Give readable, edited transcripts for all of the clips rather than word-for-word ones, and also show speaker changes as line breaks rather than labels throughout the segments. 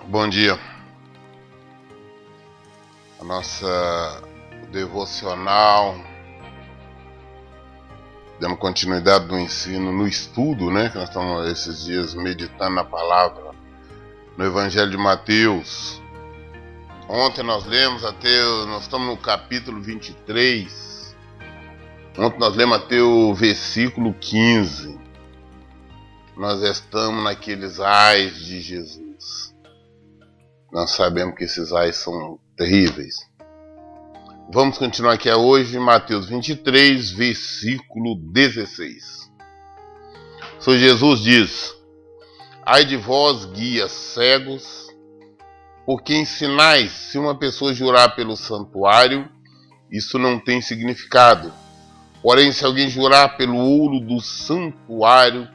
Bom dia. A nossa devocional, dando continuidade no ensino, no estudo, que nós estamos esses dias meditando na palavra, no Evangelho de Mateus. Ontem nós nós estamos no capítulo 23. Ontem nós lemos até o versículo 15. Nós estamos naqueles ais de Jesus. Nós sabemos que esses ais são terríveis. Vamos continuar aqui hoje em Mateus 23, versículo 16. O Senhor Jesus diz: ai de vós, guias cegos, porque ensinais, se uma pessoa jurar pelo santuário, isso não tem significado. Porém, se alguém jurar pelo ouro do santuário,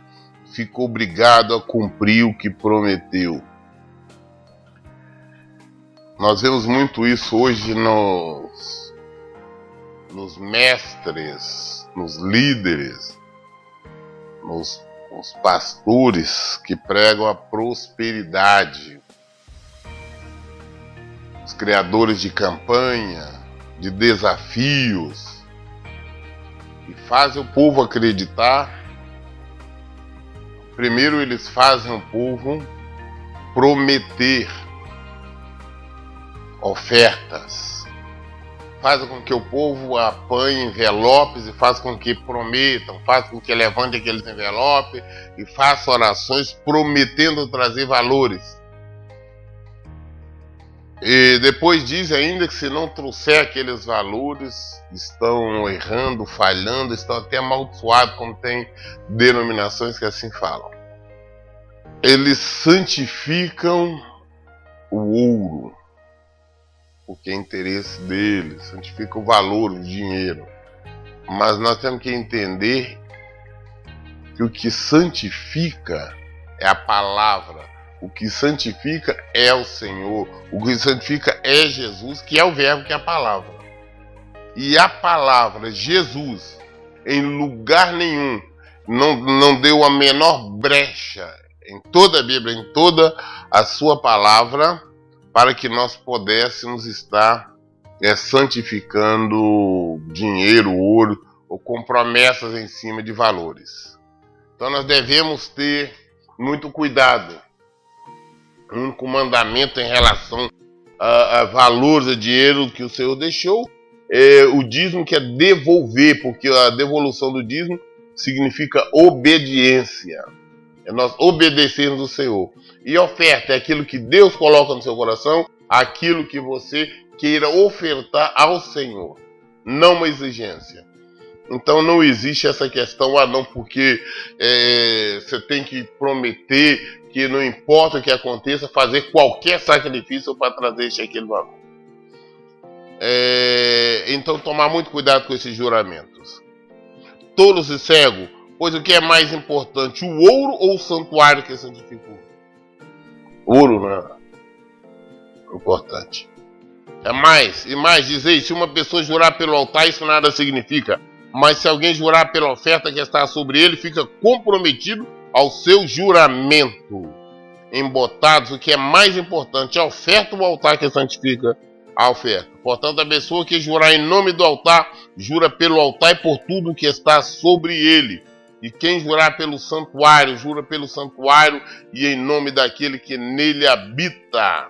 fica obrigado a cumprir o que prometeu. Nós vemos muito isso hoje nos mestres, nos líderes, nos pastores que pregam a prosperidade, os criadores de campanha, de desafios, e fazem o povo acreditar. Primeiro eles fazem o povo prometer ofertas, faz com que o povo apanhe envelopes e faz com que prometam, faz com que levante aqueles envelopes e faça orações prometendo trazer valores. E depois diz ainda que se não trouxer aqueles valores, estão errando, falhando, estão até amaldiçoados, como tem denominações que assim falam. Eles santificam o ouro, porque é interesse deles, santifica o valor, o dinheiro. Mas nós temos que entender que o que santifica é a palavra, o que santifica é o Senhor, o que santifica é Jesus, que é o verbo, que é a palavra. E a palavra, Jesus, em lugar nenhum, não deu a menor brecha em toda a Bíblia, em toda a sua palavra, para que nós pudéssemos estar santificando dinheiro, ouro, ou com promessas em cima de valores. Então nós devemos ter muito cuidado. O único mandamento em relação a valores de dinheiro que o Senhor deixou é o dízimo, que é devolver, porque a devolução do dízimo significa obediência. É nós obedecermos o Senhor. E oferta é aquilo que Deus coloca no seu coração, aquilo que você queira ofertar ao Senhor, não uma exigência. Então não existe essa questão, não, porque você tem que prometer que não importa o que aconteça, fazer qualquer sacrifício para trazer aquele valor. Então tomar muito cuidado com esses juramentos. Tolos e cego, pois o que é mais importante, o ouro ou o santuário que santificou? Ouro não é importante. E mais dizei, se uma pessoa jurar pelo altar, isso nada significa. Mas se alguém jurar pela oferta que está sobre ele, fica comprometido ao seu juramento. Embotados, o que é mais importante, a oferta ou o altar que santifica a oferta. Portanto, a pessoa que jurar em nome do altar, jura pelo altar e por tudo que está sobre ele. E quem jurar pelo santuário, jura pelo santuário e em nome daquele que nele habita.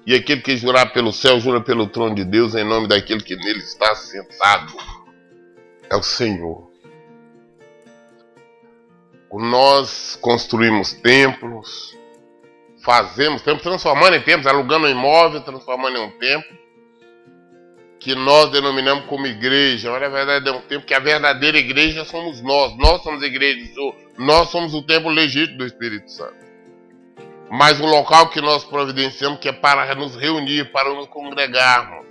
E aquele que jurar pelo céu, jura pelo trono de Deus, em nome daquele que nele está sentado. É o Senhor. Nós construímos templos, fazemos templos, transformando em templos, alugando um imóvel, transformando em um templo, que nós denominamos como igreja. Mas na verdade é um templo que a verdadeira igreja somos nós. Nós somos a igreja, nós somos o templo legítimo do Espírito Santo. Mas o local que nós providenciamos, que é para nos reunir, para nos congregarmos.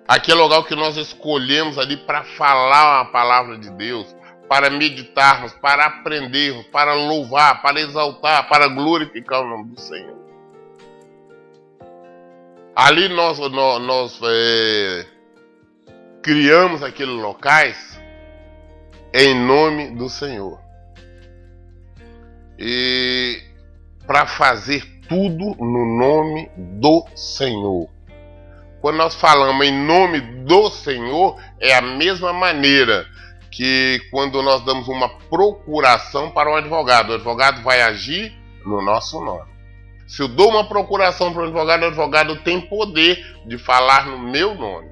Aquele local que nós escolhemos ali para falar a palavra de Deus, para meditarmos, para aprendermos, para louvar, para exaltar, para glorificar o nome do Senhor. Ali nós criamos aqueles locais em nome do Senhor. E para fazer tudo no nome do Senhor. Quando nós falamos em nome do Senhor, é a mesma maneira que quando nós damos uma procuração para um advogado. O advogado vai agir no nosso nome. Se eu dou uma procuração para o advogado tem poder de falar no meu nome.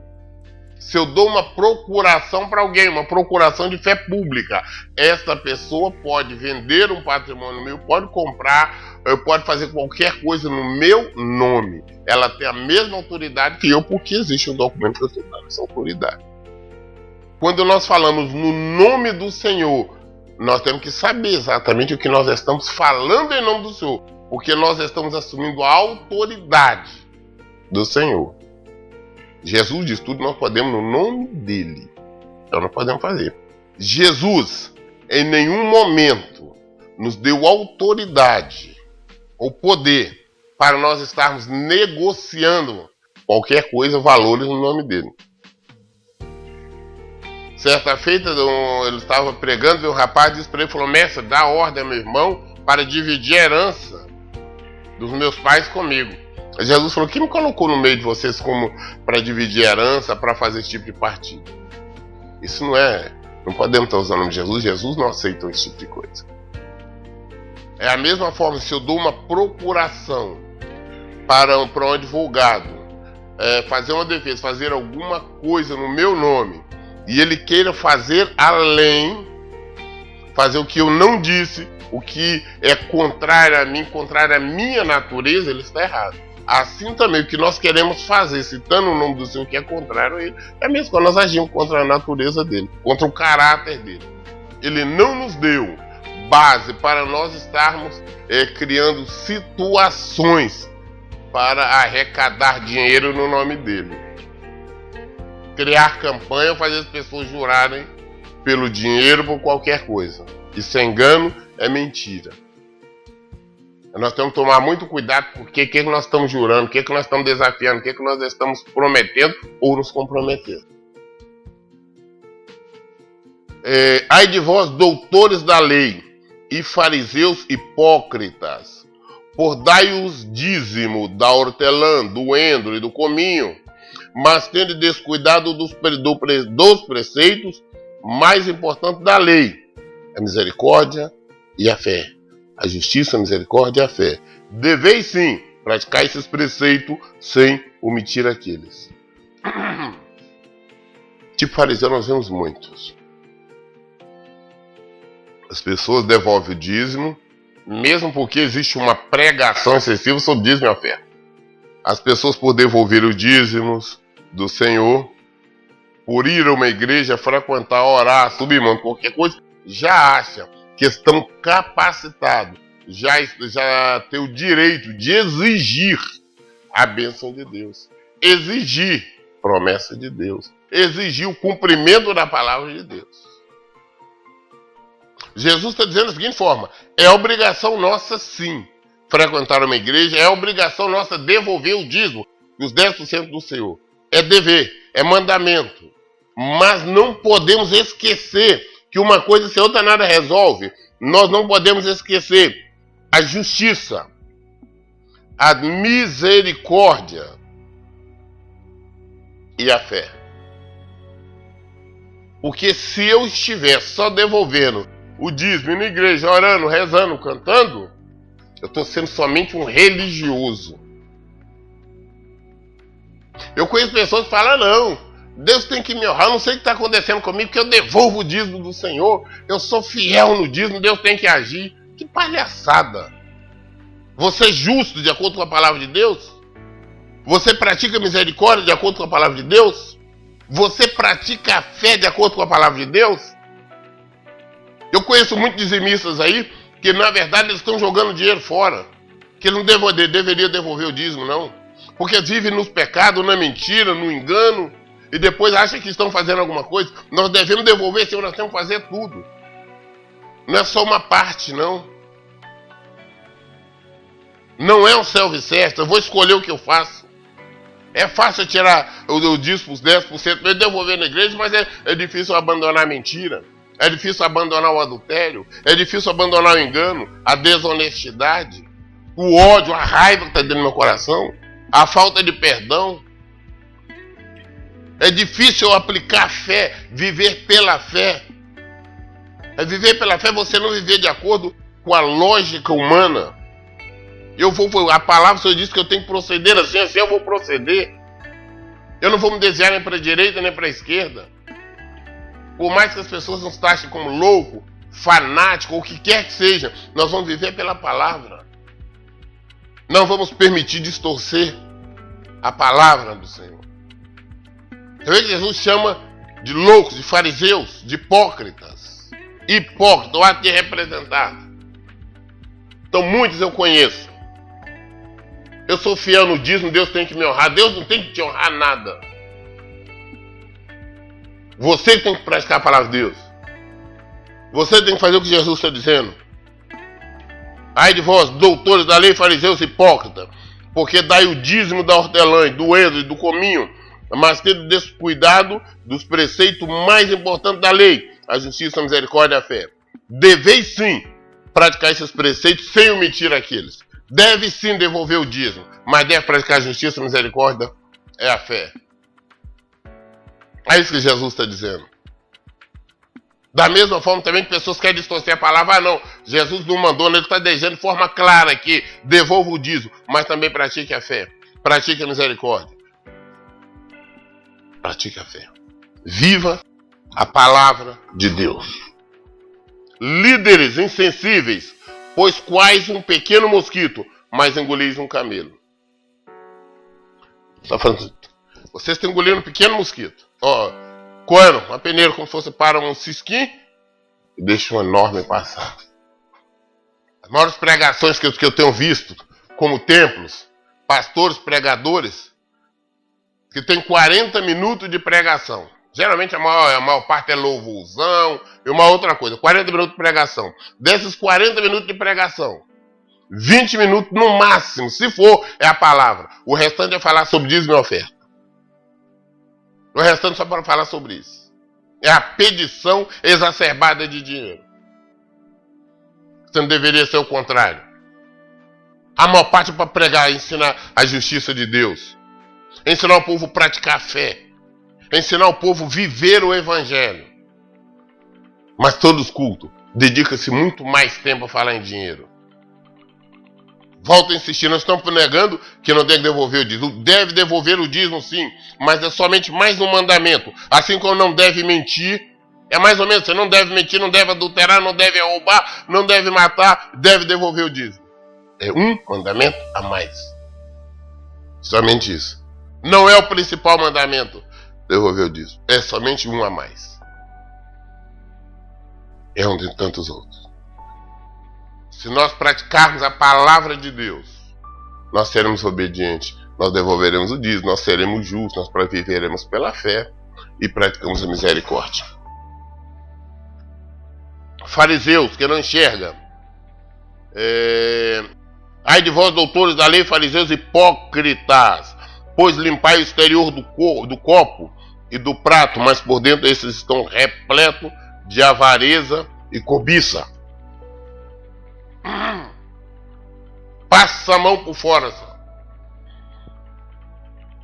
Se eu dou uma procuração para alguém, uma procuração de fé pública, esta pessoa pode vender um patrimônio meu, pode comprar, pode fazer qualquer coisa no meu nome. Ela tem a mesma autoridade que eu, porque existe um documento que eu estou dando essa autoridade. Quando nós falamos no nome do Senhor, nós temos que saber exatamente o que nós estamos falando em nome do Senhor, porque nós estamos assumindo a autoridade do Senhor. Jesus diz tudo, nós podemos no nome dele. Então nós podemos fazer. Jesus, em nenhum momento, nos deu autoridade ou poder para nós estarmos negociando qualquer coisa, valores no nome dele. Certa feita, ele estava pregando e o rapaz disse para ele, falou, mestre, dá ordem a meu irmão para dividir a herança dos meus pais comigo. Jesus falou, quem me colocou no meio de vocês como para dividir a herança, para fazer esse tipo de partido? Isso não podemos estar usando o nome de Jesus. Jesus não aceita esse tipo de coisa. É a mesma forma, se eu dou uma procuração para um advogado fazer uma defesa, fazer alguma coisa no meu nome, e ele queira fazer além, fazer o que eu não disse, o que é contrário a mim, contrário à minha natureza, ele está errado. Assim também, o que nós queremos fazer, citando o nome do Senhor que é contrário a ele, é mesmo quando nós agimos contra a natureza dele, contra o caráter dele. Ele não nos deu base para nós estarmos criando situações para arrecadar dinheiro no nome dele. Criar campanha, fazer as pessoas jurarem pelo dinheiro, por qualquer coisa. Isso é engano, é mentira. Nós temos que tomar muito cuidado com o que nós estamos jurando, o que nós estamos desafiando, o que nós estamos prometendo ou nos comprometendo. Ai de vós, doutores da lei e fariseus hipócritas, por dai-os dízimo da hortelã, do endro e do cominho, mas tende descuidado dos preceitos mais importantes da lei, a misericórdia e a fé. A justiça, a misericórdia e a fé. Deveis sim praticar esses preceitos sem omitir aqueles. Tipo fariseu nós vemos muitos. As pessoas devolvem o dízimo, mesmo porque existe uma pregação excessiva sobre dízimo e oferta. As pessoas, por devolver os dízimos do Senhor, por ir a uma igreja, frequentar, orar, subir mão, qualquer coisa, já acham que estão capacitados, já tem o direito de exigir a bênção de Deus, exigir promessa de Deus, exigir o cumprimento da palavra de Deus. Jesus está dizendo da seguinte forma, é obrigação nossa sim, frequentar uma igreja, é obrigação nossa devolver o dízimo, os 10% do Senhor, é dever, é mandamento, mas não podemos esquecer que uma coisa sem outra nada resolve. Nós não podemos esquecer a justiça, a misericórdia e a fé. Porque se eu estiver só devolvendo o dízimo na igreja, orando, rezando, cantando, eu estou sendo somente um religioso. Eu conheço pessoas que falam, não, Deus tem que me honrar, eu não sei o que está acontecendo comigo, porque eu devolvo o dízimo do Senhor, eu sou fiel no dízimo, Deus tem que agir. Que palhaçada! Você é justo de acordo com a palavra de Deus? Você pratica misericórdia de acordo com a palavra de Deus? Você pratica a fé de acordo com a palavra de Deus? Eu conheço muitos dizimistas aí, que na verdade eles estão jogando dinheiro fora, que eles não deveriam devolver o dízimo, não. Porque vivem nos pecados, na mentira, no engano, e depois acham que estão fazendo alguma coisa. Nós devemos devolver, Senhor, nós temos que fazer tudo. Não é só uma parte, não. Não é um self-service, eu vou escolher o que eu faço. É fácil tirar o dízimo, os 10% e devolver na igreja, mas é difícil abandonar a mentira. É difícil abandonar o adultério. É difícil abandonar o engano, a desonestidade, o ódio, a raiva que está dentro do meu coração, a falta de perdão. É difícil aplicar a fé, viver pela fé. É viver pela fé, você não viver de acordo com a lógica humana. A palavra, o Senhor disse que eu tenho que proceder assim eu vou proceder. Eu não vou me desviar nem para a direita nem para a esquerda. Por mais que as pessoas nos taxem como louco, fanático, ou o que quer que seja, nós vamos viver pela palavra. Não vamos permitir distorcer a palavra do Senhor. Jesus chama de loucos, de fariseus, de hipócritas. Hipócrita, o ato de representar. Então muitos eu conheço. Eu sou fiel no dízimo, Deus tem que me honrar. Deus não tem que te honrar nada. Você tem que praticar a palavra de Deus. Você tem que fazer o que Jesus está dizendo. Ai de vós, doutores da lei, fariseus hipócritas, porque dai o dízimo da hortelã, do êxodo e do cominho, mas tendo descuidado dos preceitos mais importantes da lei, a justiça, a misericórdia e a fé. Deveis sim praticar esses preceitos sem omitir aqueles. Deve sim devolver o dízimo, mas deve praticar a justiça, a misericórdia e a fé. É isso que Jesus está dizendo. Da mesma forma também que pessoas querem distorcer a palavra, não. Jesus não mandou, ele está dizendo de forma clara aqui, devolva o dízimo, mas também pratique a fé, pratique a misericórdia. Pratique a fé. Viva a palavra de Deus. Líderes insensíveis, pois quais um pequeno mosquito, mas engolis um camelo. Está falando, vocês estão engolindo um pequeno mosquito. Coando uma peneira como se fosse para um cisquinho e deixa um enorme passar. As maiores pregações que eu tenho visto, como templos, pastores, pregadores, que tem 40 minutos de pregação. Geralmente a maior parte é louvorzão e uma outra coisa. 40 minutos de pregação. Desses 40 minutos de pregação, 20 minutos no máximo, se for, é a palavra. O restante é falar sobre dízimo e oferta. O restante só para falar sobre isso. É a pedição exacerbada de dinheiro. Isso não deveria ser o contrário. A maior parte é para pregar, ensinar a justiça de Deus. Ensinar o povo a praticar a fé. Ensinar o povo a viver o evangelho. Mas todos os cultos dedicam-se muito mais tempo a falar em dinheiro. Volto a insistir, nós estamos negando que não tem que devolver o dízimo. Deve devolver o dízimo sim, mas é somente mais um mandamento. Assim como não deve mentir, é mais ou menos, você não deve mentir, não deve adulterar, não deve roubar, não deve matar, deve devolver o dízimo. É um mandamento a mais. Somente isso. Não é o principal mandamento, devolver o dízimo. É somente um a mais. É um de tantos outros. Se nós praticarmos a palavra de Deus, nós seremos obedientes, nós devolveremos o dízimo, nós seremos justos, nós viveremos pela fé e praticamos a misericórdia. Fariseus, que não enxerga. Ai de vós, doutores da lei, fariseus hipócritas, pois limpai o exterior do copo e do prato, mas por dentro esses estão repletos de avareza e cobiça. Passa a mão por fora só.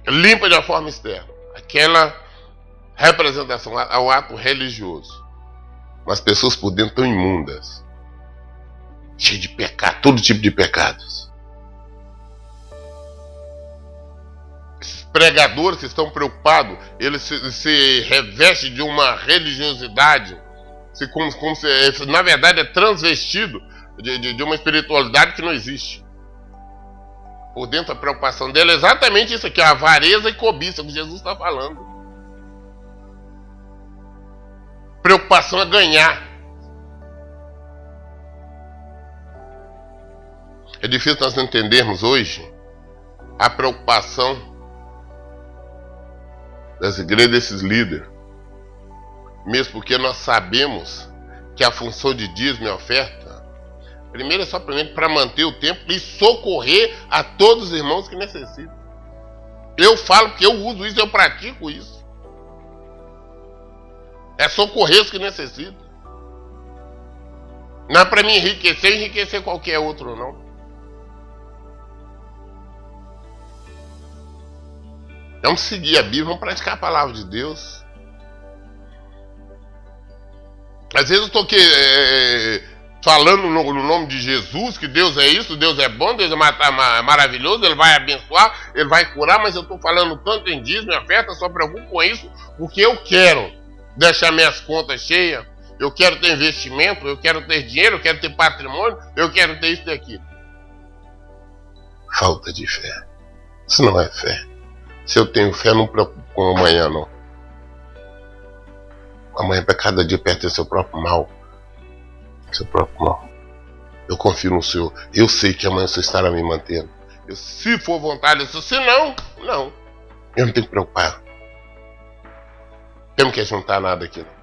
Limpa de uma forma externa. Aquela representação ao ato religioso. Mas as pessoas por dentro estão imundas. Cheias de pecado, todo tipo de pecados. Esses pregadores que estão preocupados, eles se revestem de uma religiosidade, como se na verdade é transvestido de uma espiritualidade que não existe. Por dentro a preocupação dele é exatamente isso aqui, a avareza e cobiça que Jesus está falando. Preocupação é ganhar. É difícil nós entendermos hoje a preocupação das igrejas, desses líderes. Mesmo porque nós sabemos que a função de dízimo e oferta, primeiro é só para manter o tempo e socorrer a todos os irmãos que necessitam. Eu falo porque eu uso isso, eu pratico isso. É socorrer os que necessitam. Não é para mim enriquecer qualquer outro, não. Vamos seguir a Bíblia, vamos praticar a palavra de Deus. Às vezes eu estou aqui falando no nome de Jesus, que Deus é isso, Deus é bom, Deus é maravilhoso, Ele vai abençoar, Ele vai curar, mas eu estou falando tanto em dízimo e oferta, só preocupo com isso, porque eu quero deixar minhas contas cheias, eu quero ter investimento, eu quero ter dinheiro, eu quero ter patrimônio, eu quero ter isso e aquilo. Falta de fé. Isso não é fé. Se eu tenho fé, não me preocupo com amanhã, não. Amanhã, para cada dia, pertence ao seu próprio mal. Seu próprio mal. Eu confio no Senhor. Eu sei que amanhã o Senhor estará me mantendo. Se for vontade, se não, não. Eu não tenho que preocupar. Temos que juntar nada aqui, não.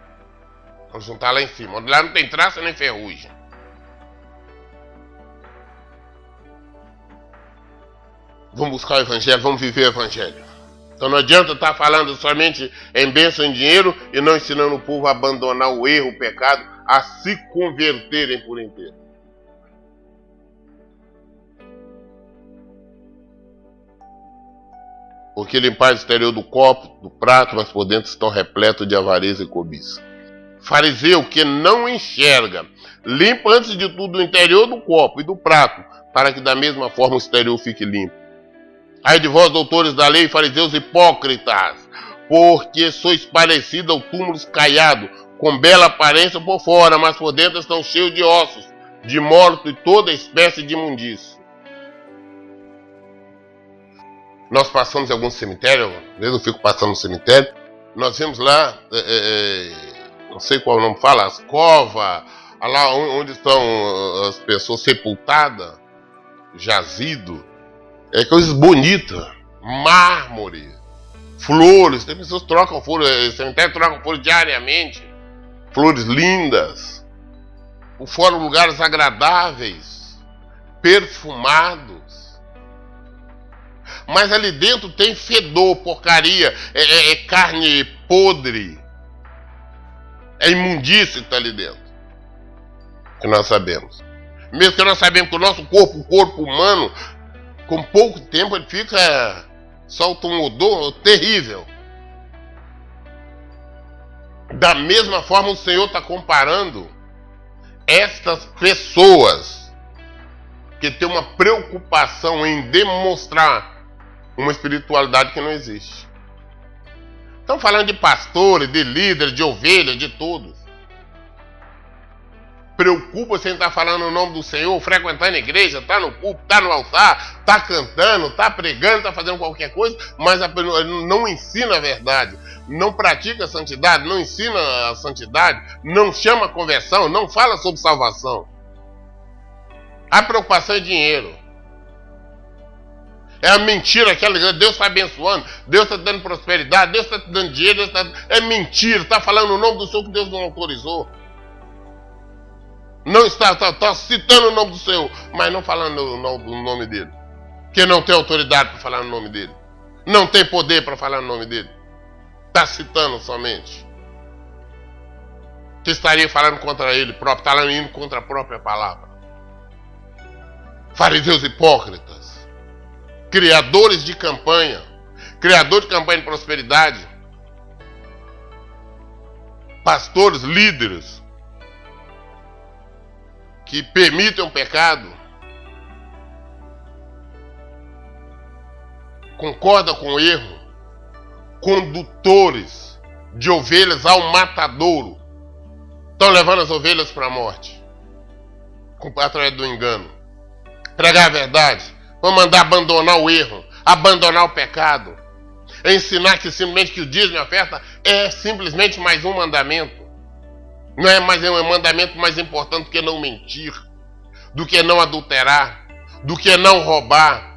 Vamos juntar lá em cima. Lá não tem traça nem ferrugem. Vamos buscar o Evangelho, vamos viver o Evangelho. Então não adianta estar falando somente em bênção e dinheiro e não ensinando o povo a abandonar o erro, o pecado, a se converterem por inteiro. Porque limpar o exterior do copo, do prato, mas por dentro estão repletos de avareza e cobiça. Fariseu que não enxerga, limpa antes de tudo o interior do copo e do prato, para que da mesma forma o exterior fique limpo. Ai de vós, doutores da lei, fariseus hipócritas, porque sois parecidos ao túmulo escaiado, com bela aparência por fora, mas por dentro estão cheios de ossos, de morto e toda espécie de imundície. Nós passamos em algum cemitério, às vezes eu fico passando no cemitério, nós vemos lá, não sei qual o nome fala, as covas, lá onde estão as pessoas sepultadas, jazido. É coisas bonitas, mármore, flores, tem pessoas que trocam flores, cemitério trocam flores diariamente, flores lindas, fora lugares agradáveis, perfumados, mas ali dentro tem fedor, porcaria, é carne podre, é imundície que está ali dentro, que nós sabemos. Mesmo que nós sabemos que o nosso corpo, o corpo humano, com pouco tempo ele fica, solta um odor terrível. Da mesma forma o Senhor está comparando estas pessoas que têm uma preocupação em demonstrar uma espiritualidade que não existe. Estão falando de pastores, de líderes, de ovelhas, de todos. Preocupa-se em estar falando o nome do Senhor, frequentando a igreja, está no púlpito, está no altar, está cantando, está pregando, está fazendo qualquer coisa, mas não ensina a verdade, não pratica a santidade, não ensina a santidade, não chama a conversão, não fala sobre salvação. A preocupação é dinheiro. É a mentira, aquela Deus está abençoando, Deus está dando prosperidade, Deus está te dando dinheiro, é mentira, está falando o nome do Senhor que Deus não autorizou. Não está citando o nome do Senhor, mas não falando o nome dele. Que não tem autoridade para falar no nome dele. Não tem poder para falar no nome dele. Está citando somente. Que estaria falando contra ele próprio, está indo contra a própria palavra. Fariseus hipócritas. Criadores de campanha. Criador de campanha de prosperidade. Pastores, líderes que permitem o pecado, concordam com o erro, condutores de ovelhas ao matadouro, estão levando as ovelhas para a morte, através do engano. Pregar a verdade, vão mandar abandonar o erro, abandonar o pecado, ensinar que simplesmente que o dízimo e a oferta é simplesmente mais um mandamento. Não é mais um mandamento mais importante do que não mentir, do que não adulterar, do que não roubar.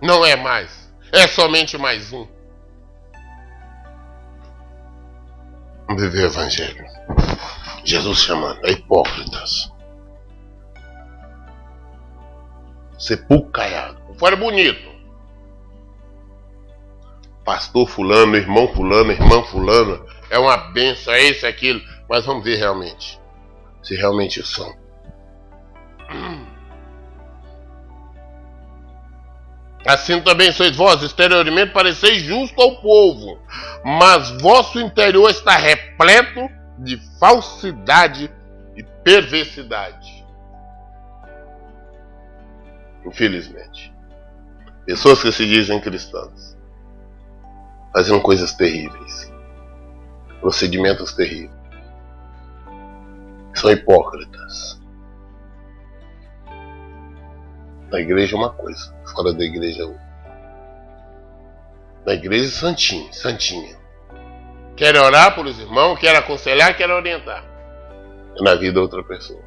Não é mais. É somente mais um. Vamos viver o Evangelho. Jesus chamando, é hipócritas. Sepulcro caiado. Fora bonito. pastor fulano, irmão fulano, irmã fulana, é uma benção, é isso, é aquilo. Mas vamos ver realmente, se realmente são. Assim também sois vós, exteriormente pareceis justo ao povo, mas vosso interior está repleto de falsidade e perversidade. Infelizmente, pessoas que se dizem cristãs fazendo coisas terríveis, procedimentos terríveis, são hipócritas. Na igreja é uma coisa, fora da igreja é outra. Na igreja é santinho, santinha. Quer orar por os irmãos, quer aconselhar, quer orientar. Na vida é outra pessoa.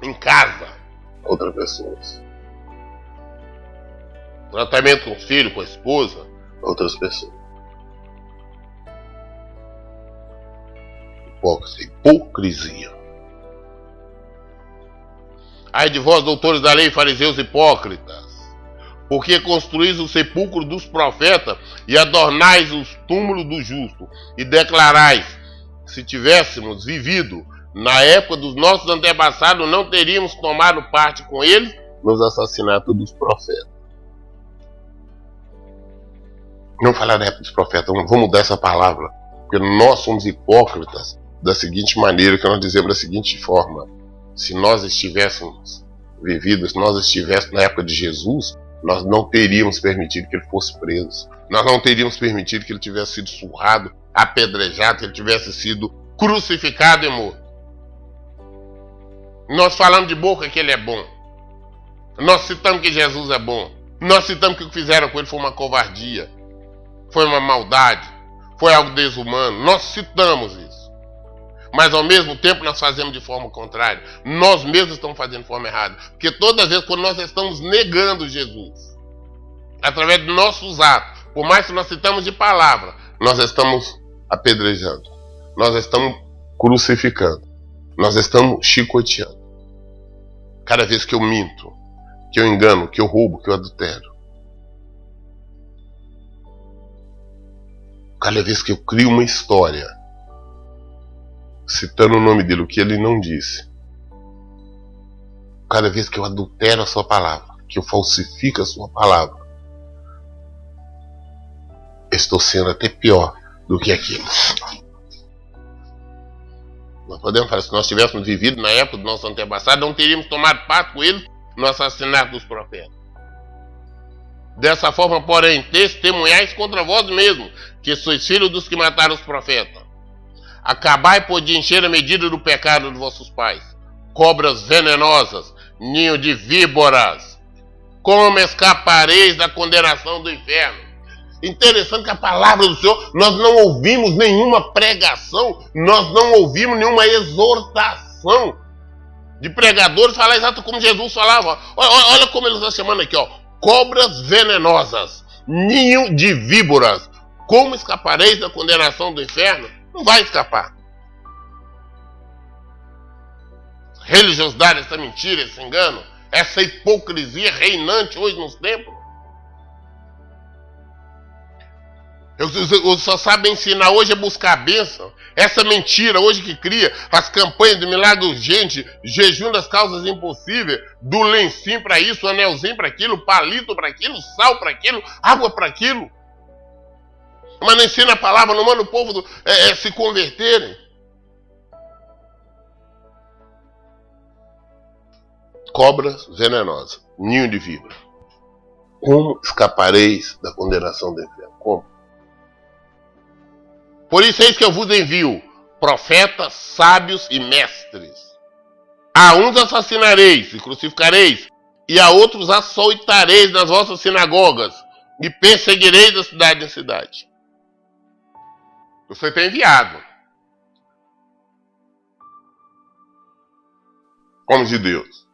Em casa, outra pessoa. Tratamento com o filho, com a esposa, outras pessoas. Hipocrisia. Ai de vós, doutores da lei, fariseus hipócritas, porque construís o sepulcro dos profetas e adornais os túmulos do justo, e declarais: se tivéssemos vivido na época dos nossos antepassados, não teríamos tomado parte com eles nos assassinatos dos profetas. Não falar da época dos profetas, vamos mudar essa palavra, porque nós somos hipócritas da seguinte maneira, que nós dizemos da seguinte forma: se nós estivéssemos vividos, se nós estivéssemos na época de Jesus, nós não teríamos permitido que ele fosse preso. Nós não teríamos permitido que ele tivesse sido surrado, apedrejado, que ele tivesse sido crucificado e morto. Nós falamos de boca que ele é bom. Nós citamos que Jesus é bom. Nós citamos que o que fizeram com ele foi uma covardia, foi uma maldade, foi algo desumano. Nós citamos isso. Mas ao mesmo tempo nós fazemos de forma contrária. Nós mesmos estamos fazendo de forma errada. Porque todas as vezes quando nós estamos negando Jesus, através dos nossos atos, por mais que nós citamos de palavra, nós estamos apedrejando, nós estamos crucificando, nós estamos chicoteando. Cada vez que eu minto, que eu engano, que eu roubo, que eu adultero, cada vez que eu crio uma história citando o nome dele, o que ele não disse, cada vez que eu adultero a sua palavra, que eu falsifico a sua palavra, eu estou sendo até pior do que aquilo. Nós podemos falar, se nós tivéssemos vivido na época do nosso antepassado, não teríamos tomado parte com ele no assassinato dos profetas. Dessa forma, porém, testemunhais contra vós mesmos, que sois filhos dos que mataram os profetas. Acabai por de encher a medida do pecado de vossos pais. Cobras venenosas, ninho de víboras, como escapareis da condenação do inferno? Interessante que a palavra do Senhor, nós não ouvimos nenhuma pregação, nós não ouvimos nenhuma exortação de pregadores falar exato como Jesus falava. Olha como ele está chamando aqui, ó. Cobras venenosas, ninho de víboras, como escapareis da condenação do inferno? Não vai escapar. Religiosidade, essa mentira, esse engano, essa hipocrisia reinante hoje nos templos. Eu só sabe ensinar hoje a buscar a bênção. Essa mentira hoje que cria as campanhas de milagre urgente, jejum das causas impossíveis, do lencinho para isso, anelzinho para aquilo, palito para aquilo, sal para aquilo, água para aquilo. Mas não ensina a palavra, não manda o povo se converterem. Cobras venenosas, ninho de víbora. Como escapareis da condenação do inferno? Como? Por isso é isso que eu vos envio, profetas, sábios e mestres. A uns assassinareis e crucificareis, e a outros açoitareis nas vossas sinagogas, e perseguireis de cidade em cidade. Você tem enviado, como de Deus.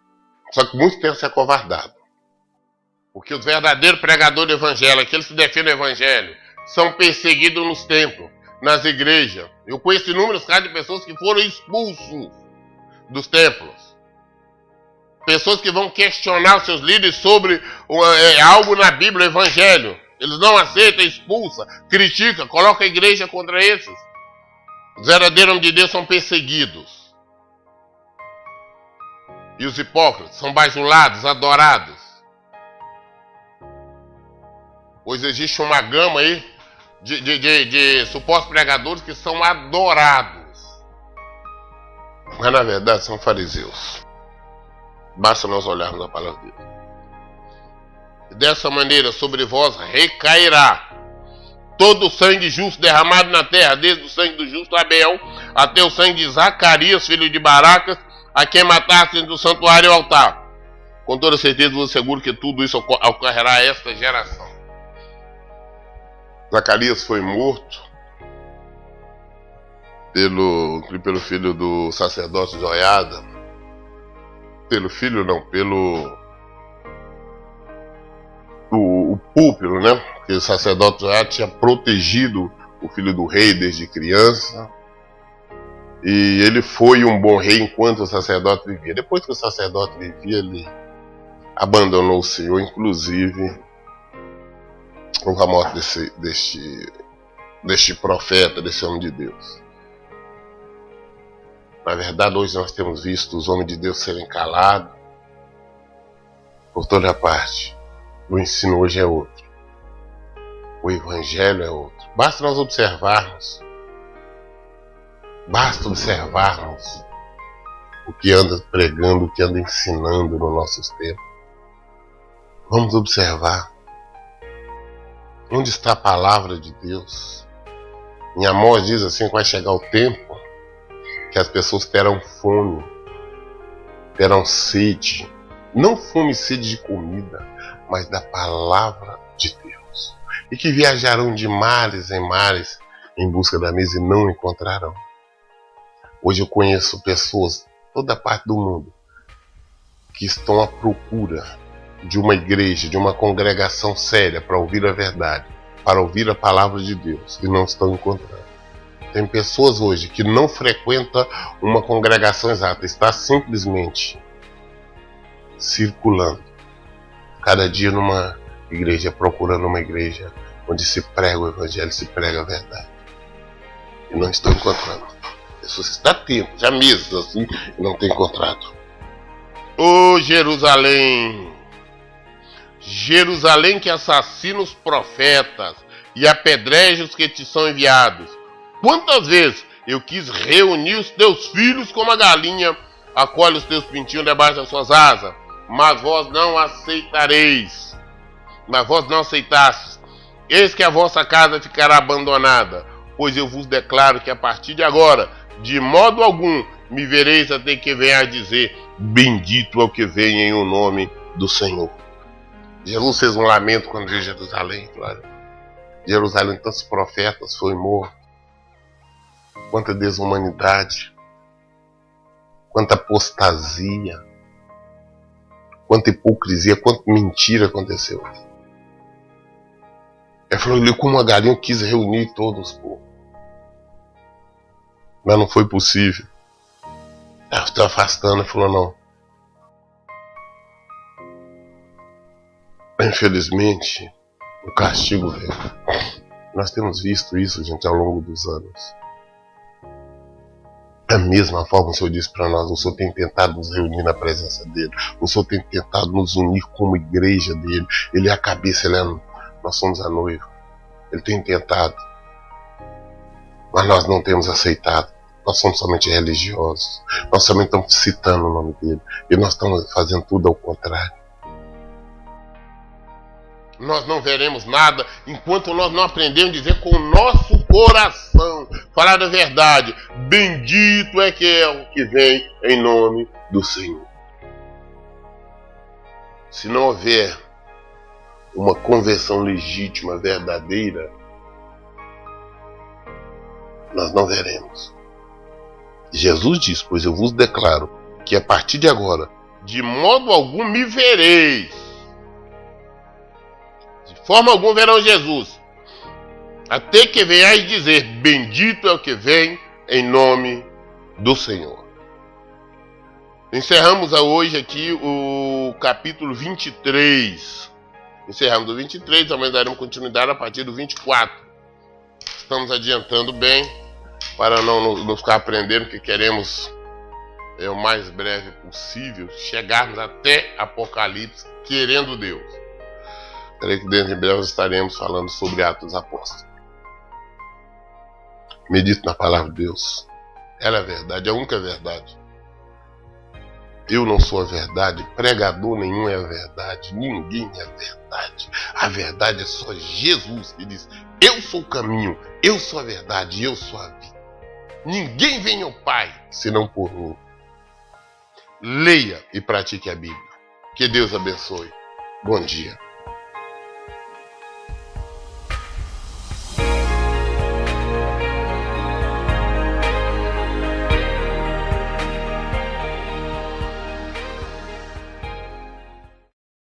Só que muitos têm se acovardado. Porque os verdadeiros pregadores do evangelho, aqueles que defendem o evangelho, são perseguidos nos templos, nas igrejas. Eu conheço inúmeros casos de pessoas que foram expulsos dos templos. Pessoas que vão questionar os seus líderes sobre algo na Bíblia, o evangelho. Eles não aceitam, expulsa, critica, coloca a igreja contra esses. Os verdadeiros homens de Deus são perseguidos. E os hipócritas são bajulados, adorados. Pois existe uma gama aí de supostos pregadores que são adorados. Mas na verdade são fariseus. Basta nós olharmos a palavra de Deus. Dessa maneira sobre vós recairá todo o sangue justo derramado na terra, desde o sangue do justo Abel até o sangue de Zacarias, filho de Baracas, a quem mataste entre o santuário e o altar. Com toda certeza vos asseguro que tudo isso ocorrerá a esta geração. Zacarias foi morto pelo filho do sacerdote Joiada. Pelo filho não, o púlpito, né? Porque o sacerdote já tinha protegido o filho do rei desde criança. E ele foi um bom rei enquanto o sacerdote vivia. Depois que o sacerdote vivia, ele abandonou o Senhor, inclusive com a morte deste profeta, desse homem de Deus. Na verdade, hoje nós temos visto os homens de Deus serem calados por toda parte. O ensino hoje é outro. O evangelho é outro. Basta nós observarmos. Basta observarmos o que anda pregando, o que anda ensinando nos nossos tempos. Vamos observar. Onde está a palavra de Deus? Em Amós diz assim que vai chegar o tempo que as pessoas terão fome, terão sede. Não fome e sede de comida, mas da palavra de Deus. E que viajarão de mares em mares em busca da mesa e não encontrarão. Hoje eu conheço pessoas, toda parte do mundo, que estão à procura de uma igreja, de uma congregação séria para ouvir a verdade, para ouvir a palavra de Deus, e não estão encontrando. Tem pessoas hoje que não frequentam uma congregação exata, está simplesmente circulando, cada dia numa igreja, procurando uma igreja onde se prega o evangelho, se prega a verdade, e não estão encontrando. Pessoas está tempo, já meses assim, e não tem encontrado. Ô Jerusalém, Jerusalém que assassina os profetas e apedreja os que te são enviados. Quantas vezes eu quis reunir os teus filhos como a galinha acolhe os teus pintinhos debaixo das suas asas, mas vós não aceitareis. Mas vós não aceitastes. Eis que a vossa casa ficará abandonada, pois eu vos declaro que a partir de agora, de modo algum, me vereis até que venha a dizer, bendito é o que vem em o nome do Senhor. Jesus fez um lamento quando veio Jerusalém, claro. Jerusalém, tantos profetas foi morto. Quanta desumanidade, quanta apostasia, quanta hipocrisia, quanta mentira aconteceu. Ele falou, como uma galinha quis reunir todos os povos. Mas não foi possível. Eu estou afastando, ele falou, não. Infelizmente, o castigo veio. Nós temos visto isso, gente, ao longo dos anos. Da mesma forma, o Senhor disse para nós, o Senhor tem tentado nos reunir na presença dEle. O Senhor tem tentado nos unir como igreja dEle. Ele é a cabeça, nós somos a noiva. Ele tem tentado. Mas nós não temos aceitado. Nós somos somente religiosos. Nós somente estamos citando o nome dEle. E nós estamos fazendo tudo ao contrário. Nós não veremos nada enquanto nós não aprendemos a dizer com o nosso coração, falar a verdade. Bendito é o que vem em nome do Senhor. Se não houver uma conversão legítima, verdadeira, nós não veremos. Jesus diz, pois eu vos declaro que a partir de agora, de modo algum me vereis. De forma alguma verão Jesus, até que venhais dizer, bendito é o que vem em nome do Senhor. Encerramos hoje aqui o capítulo 23. encerramos o 23, também daremos continuidade a partir do 24. Estamos adiantando bem, para não ficar aprendendo, que queremos, o mais breve possível, chegarmos até Apocalipse, querendo Deus. Creio que dentro de breve estaremos falando sobre Atos dos Apóstolos. Medite na palavra de Deus. Ela é a verdade, é a única verdade. Eu não sou a verdade, pregador nenhum é a verdade, ninguém é a verdade. A verdade é só Jesus, que diz: eu sou o caminho, eu sou a verdade, eu sou a vida. Ninguém vem ao Pai senão por mim. Leia e pratique a Bíblia. Que Deus abençoe. Bom dia.